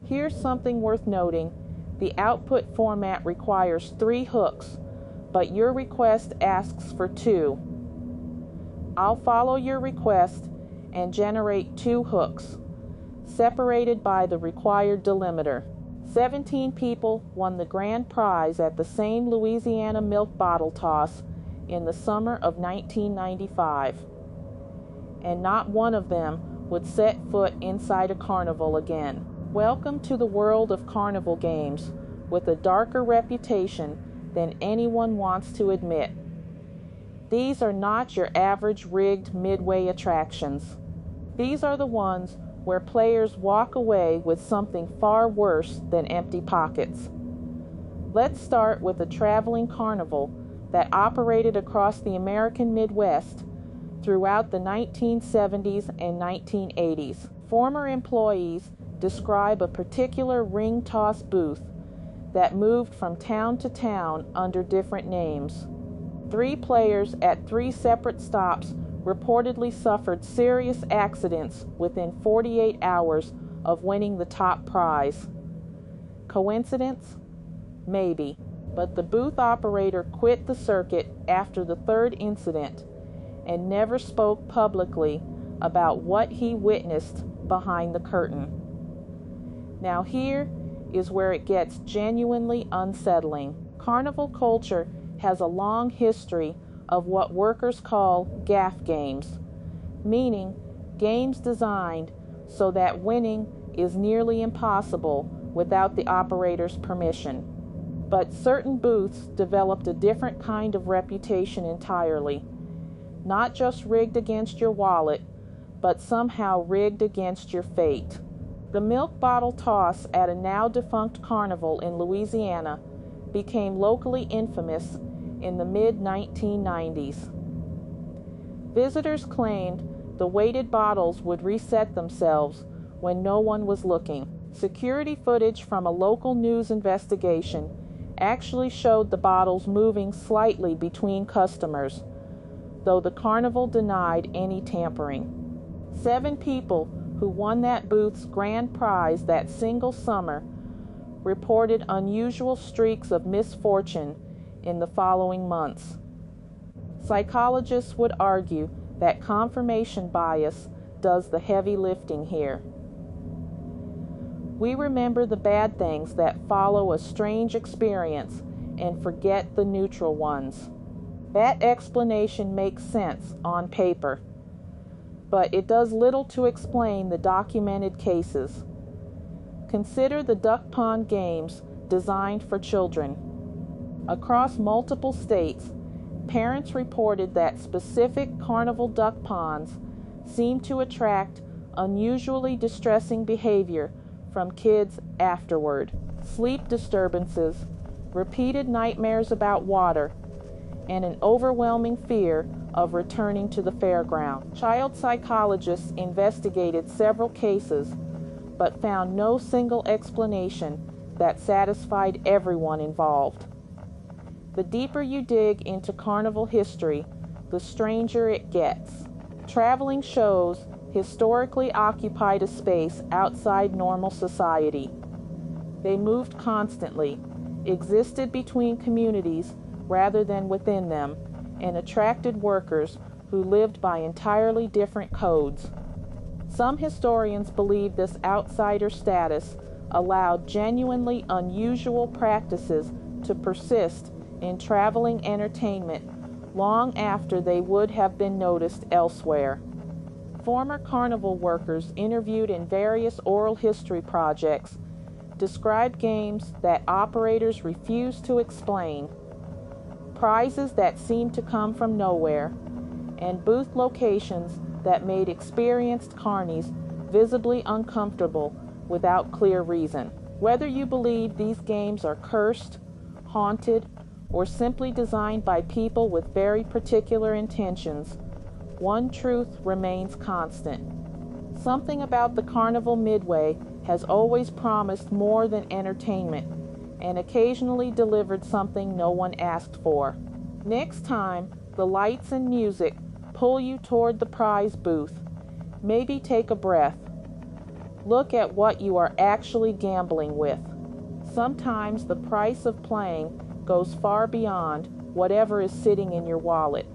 Here's something worth noting. The output format requires 3 hooks, but your request asks for 2. I'll follow your request and generate 2 hooks, separated by the required delimiter. 17 people won the grand prize at the same Louisiana milk bottle toss in the summer of 1995, and not one of them would set foot inside a carnival again. Welcome to the world of carnival games, with a darker reputation than anyone wants to admit. These are not your average rigged Midway attractions. These are the ones where players walk away with something far worse than empty pockets. Let's start with a traveling carnival that operated across the American Midwest throughout the 1970s and 1980s. Former employees describe a particular ring toss booth that moved from town to town under different names. 3 players at 3 separate stops reportedly suffered serious accidents within 48 hours of winning the top prize. Coincidence? Maybe, but the booth operator quit the circuit after the 3rd incident and never spoke publicly about what he witnessed behind the curtain. Now here is where it gets genuinely unsettling. Carnival culture has a long history of what workers call gaff games, meaning games designed so that winning is nearly impossible without the operator's permission. But certain booths developed a different kind of reputation entirely, not just rigged against your wallet, but somehow rigged against your fate. The milk bottle toss at a now defunct carnival in Louisiana became locally infamous in the mid-1990s. Visitors claimed the weighted bottles would reset themselves when no one was looking. Security footage from a local news investigation actually showed the bottles moving slightly between customers, though the carnival denied any tampering. 7 people who won that booth's grand prize that single summer reported unusual streaks of misfortune in the following months. Psychologists would argue that confirmation bias does the heavy lifting here. We remember the bad things that follow a strange experience and forget the neutral ones. That explanation makes sense on paper, but it does little to explain the documented cases. Consider the duck pond games designed for children. Across multiple states, parents reported that specific carnival duck ponds seemed to attract unusually distressing behavior from kids afterward. Sleep disturbances, repeated nightmares about water, and an overwhelming fear of returning to the fairground. Child psychologists investigated several cases, but found no single explanation that satisfied everyone involved. The deeper you dig into carnival history, the stranger it gets. Traveling shows historically occupied a space outside normal society. They moved constantly, existed between communities rather than within them, and attracted workers who lived by entirely different codes. Some historians believe this outsider status allowed genuinely unusual practices to persist in traveling entertainment long after they would have been noticed elsewhere. Former carnival workers interviewed in various oral history projects described games that operators refused to explain, prizes that seemed to come from nowhere, and booth locations that made experienced carnies visibly uncomfortable without clear reason. Whether you believe these games are cursed, haunted, or simply designed by people with very particular intentions, one truth remains constant. Something about the Carnival Midway has always promised more than entertainment, and occasionally delivered something no one asked for. Next time the lights and music pull you toward the prize booth, maybe take a breath. Look at what you are actually gambling with. Sometimes the price of playing goes far beyond whatever is sitting in your wallet.